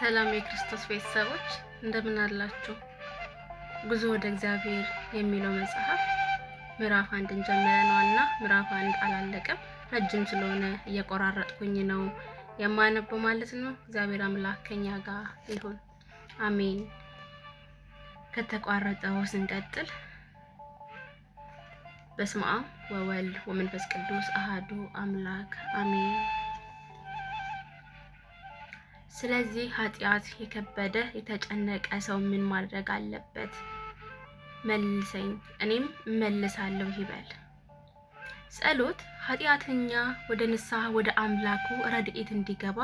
ሰላም የክርስቶስ ቤተሰቦች እንደምን አላችሁ? ጉዞ ወደ እግዚአብሔር የሚለው መጽሐፍ ምዕራፍ 1 ጀምረናልና ምዕራፍ 1 አላለቀም። ረጅም ስለሆነ እየቆራረጥኩኝ ነው የማነበው ማለት ነው። እግዚአብሔር አምላክ ከኛ ጋር ይሁን፣ አሜን። ከተቋረጠው ስንቀጥል በስመ አብ ወወልድ ወመንፈስ ቅዱስ አሐዱ አምላክ አሜን። ስለዚህ ኃጢአት የከበደ የተጨነቀ ሰው ምን ማድረግ አለበት? መልሰኝ እኔም እመልሳለሁ ይበል። ጸሎት ኃጢአተኛ ወደ ንስሐ ወደ አምላኩ ረድኤት እንዲገባ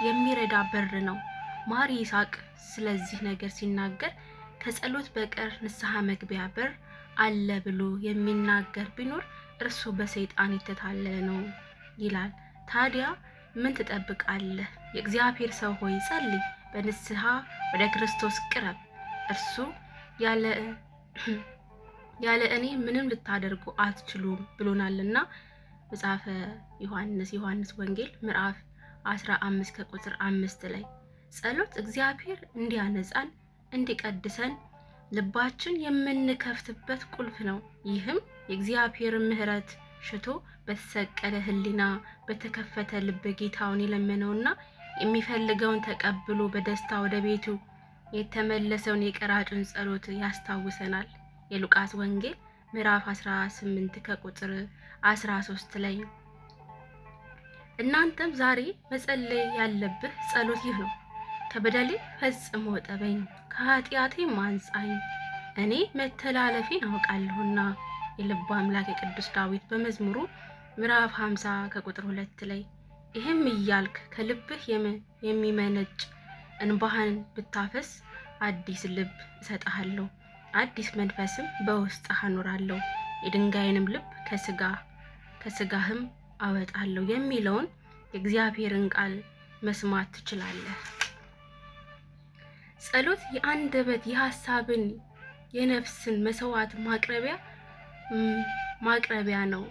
የሚረዳ በር ነው። ማር ይስሐቅ ስለዚህ ነገር ሲናገር ከጸሎት በቀር ንስሐ መግቢያ በር አለ ብሎ የሚናገር ቢኖር እርሱ በሰይጣን የተታለለ ነው ይላል። ታዲያ ምን ትጠብቃለህ? የእግዚአብሔር ሰው ሆይ ጸልይ፣ በንስሐ ወደ ክርስቶስ ቅረብ። እርሱ ያለ እኔ ምንም ልታደርጉ አትችሉም ብሎናልና። መጽሐፈ ዮሐንስ ወንጌል ምዕራፍ 15 ከቁጥር 5 ላይ ጸሎት እግዚአብሔር እንዲያነጻን እንዲቀድሰን ልባችን የምንከፍትበት ቁልፍ ነው። ይህም የእግዚአብሔር ምሕረት ሽቶ በተሰቀለ ሕሊና በተከፈተ ልብ ጌታውን የለመነውና የሚፈልገውን ተቀብሎ በደስታ ወደ ቤቱ የተመለሰውን የቀራጩን ጸሎት ያስታውሰናል። የሉቃስ ወንጌል ምዕራፍ 18 ከቁጥር 13 ላይ እናንተም ዛሬ መጸለይ ያለብህ ጸሎት ይህ ነው። ከበደሌ ፈጽሞ እጠበኝ፣ ከኃጢአቴም አንጻኝ፣ እኔ መተላለፌን አውቃለሁና። የልቡ አምላክ የቅዱስ ዳዊት በመዝሙሩ ምዕራፍ 50 ከቁጥር 2 ላይ ይህም እያልክ ከልብህ የሚመነጭ እንባህን ብታፈስ አዲስ ልብ እሰጥሃለሁ፣ አዲስ መንፈስም በውስጥህ አኖራለሁ፣ የድንጋይንም ልብ ከስጋህም አወጣለሁ የሚለውን የእግዚአብሔርን ቃል መስማት ትችላለህ። ጸሎት የአንደበት የሐሳብን የነፍስን መስዋዕት ማቅረቢያ ነው።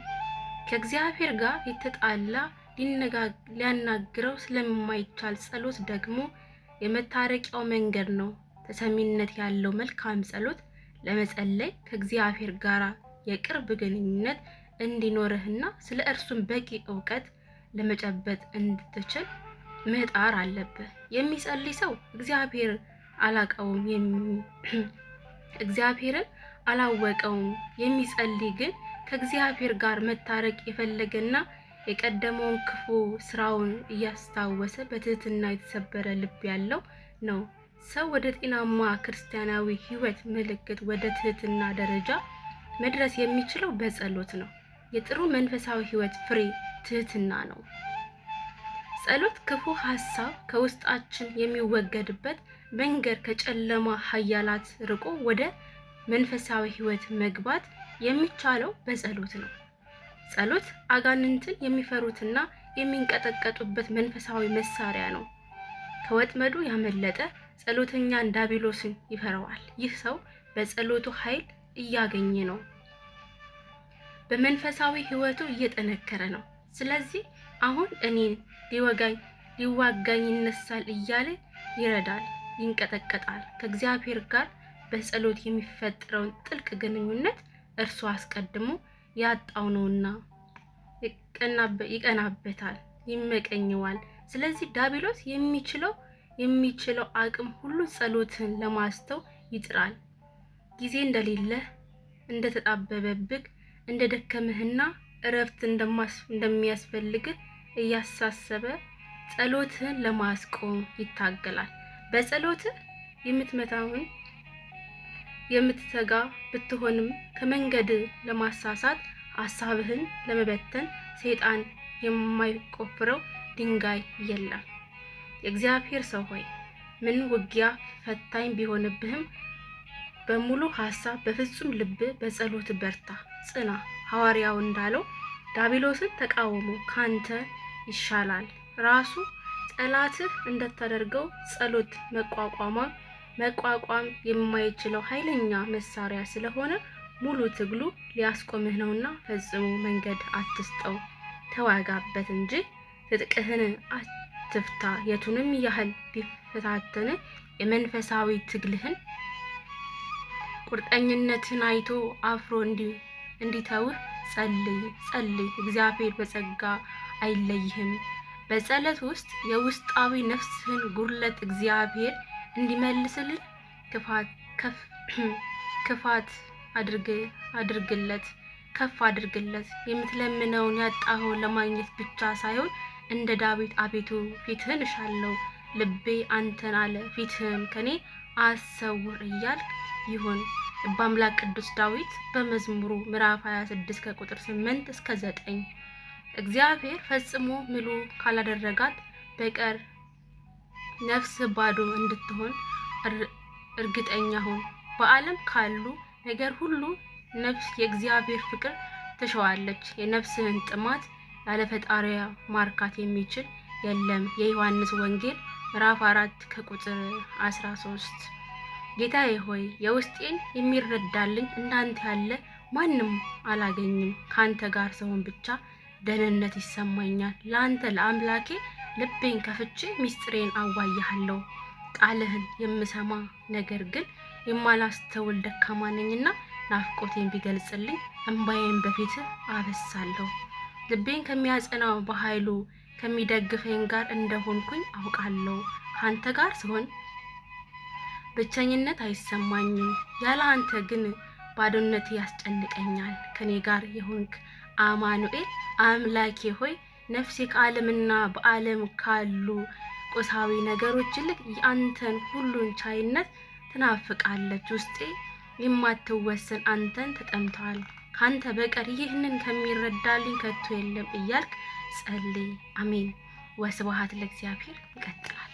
ከእግዚአብሔር ጋር የተጣላ ሊያናግረው ስለማይቻል ጸሎት ደግሞ የመታረቂያው መንገድ ነው። ተሰሚነት ያለው መልካም ጸሎት ለመጸለይ ከእግዚአብሔር ጋር የቅርብ ግንኙነት እንዲኖርህና ስለ እርሱም በቂ ዕውቀት ለመጨበጥ እንድትችል መጣር አለብህ። የሚጸልይ ሰው እግዚአብሔርን አላወቀውም። የሚጸልይ ግን ከእግዚአብሔር ጋር መታረቅ የፈለገና የቀደመውን ክፉ ስራውን እያስታወሰ በትህትና የተሰበረ ልብ ያለው ነው። ሰው ወደ ጤናማ ክርስቲያናዊ ሕይወት ምልክት ወደ ትህትና ደረጃ መድረስ የሚችለው በጸሎት ነው። የጥሩ መንፈሳዊ ሕይወት ፍሬ ትህትና ነው። ጸሎት ክፉ ሐሳብ ከውስጣችን የሚወገድበት መንገድ፣ ከጨለማ ኃይላት ርቆ ወደ መንፈሳዊ ሕይወት መግባት የሚቻለው በጸሎት ነው። ጸሎት አጋንንትን የሚፈሩትና የሚንቀጠቀጡበት መንፈሳዊ መሳሪያ ነው። ከወጥመዱ ያመለጠ ጸሎተኛን ዲያብሎስን ይፈራዋል። ይህ ሰው በጸሎቱ ኃይል እያገኘ ነው፣ በመንፈሳዊ ሕይወቱ እየጠነከረ ነው። ስለዚህ አሁን እኔን ሊዋጋኝ ይነሳል እያለ ይረዳል፣ ይንቀጠቀጣል። ከእግዚአብሔር ጋር በጸሎት የሚፈጠረውን ጥልቅ ግንኙነት እርሱ አስቀድሞ ያጣው ነውና ይቀናበታል፣ ይመቀኘዋል። ስለዚህ ዲያብሎስ የሚችለው አቅም ሁሉ ጸሎትን ለማስተው ይጥራል። ጊዜ እንደሌለህ፣ እንደተጣበበብህ፣ እንደደከመህና እረፍት እንደሚያስፈልግህ እያሳሰበ ጸሎትን ለማስቆም ይታገላል። በጸሎትህ የምትተጋ ብትሆንም ከመንገድ ለማሳሳት ሐሳብህን ለመበተን ሰይጣን የማይቆፍረው ድንጋይ የለም። የእግዚአብሔር ሰው ሆይ ምን ውጊያ ፈታኝ ቢሆንብህም በሙሉ ሐሳብ በፍጹም ልብ በጸሎት በርታ፣ ጽና። ሐዋርያው እንዳለው ዲያብሎስን ተቃወሞ ካንተ ይሻላል። ራሱ ጠላትህ እንደተደረገው ጸሎት መቋቋም የማይችለው ኃይለኛ መሳሪያ ስለሆነ ሙሉ ትግሉ ሊያስቆምህ ነውና ፈጽሞ መንገድ አትስጠው፣ ተዋጋበት እንጂ ትጥቅህን አትፍታ። የቱንም ያህል የሚፈታተን የመንፈሳዊ ትግልህን ቁርጠኝነትን አይቶ አፍሮ እንዲተውህ ጸልይ። እግዚአብሔር በጸጋ አይለይህም። በጸሎት ውስጥ የውስጣዊ ነፍስህን ጉድለት እግዚአብሔር እንዲመልስልህ ክፋት አድርግለት። የምትለምነውን ያጣኸውን ለማግኘት ብቻ ሳይሆን እንደ ዳዊት አቤቱ ፊትህን እሻለሁ፣ ልቤ አንተን አለ፣ ፊትህን ከኔ አሰውር እያልክ ይሁን። በአምላክ ቅዱስ ዳዊት በመዝሙሩ ምዕራፍ 26 ከቁጥር 8 እስከ 9 እግዚአብሔር ፈጽሞ ምሉ ካላደረጋት በቀር ነፍስ ባዶ እንድትሆን እርግጠኛ ሁን። በዓለም ካሉ ነገር ሁሉ ነፍስ የእግዚአብሔር ፍቅር ትሻዋለች። የነፍስህን ጥማት ያለ ፈጣሪያ ማርካት የሚችል የለም። የዮሐንስ ወንጌል ምዕራፍ 4 ከቁጥር 13 ጌታዬ ሆይ የውስጤን የሚረዳልኝ እንዳንተ ያለ ማንም አላገኝም። ካንተ ጋር ስሆን ብቻ ደህንነት ይሰማኛል። ለአንተ ለአምላኬ ልቤን ከፍቼ ሚስጥሬን አዋያለሁ። ቃልህን የምሰማ ነገር ግን የማላስተውል ደካማ ነኝና ናፍቆቴን ቢገልጽልኝ እንባዬን በፊትህ አፈሳለሁ። ልቤን ከሚያጸናው በኃይሉ ከሚደግፈኝ ጋር እንደሆንኩኝ አውቃለሁ። ካንተ ጋር ስሆን ብቸኝነት አይሰማኝም። ያለ አንተ ግን ባዶነት ያስጨንቀኛል። ከኔ ጋር የሆንክ አማኑኤል አምላኬ ሆይ ነፍሴ ከዓለምና በዓለም ካሉ ቁሳዊ ነገሮች ይልቅ የአንተን ሁሉን ቻይነት ትናፍቃለች። ውስጤ የማትወሰን አንተን ተጠምቷል። ካንተ በቀር ይህንን ከሚረዳልኝ ከቶ የለም እያልክ ጸልይ። አሜን። ወስብሐት ለእግዚአብሔር። ይቀጥላል።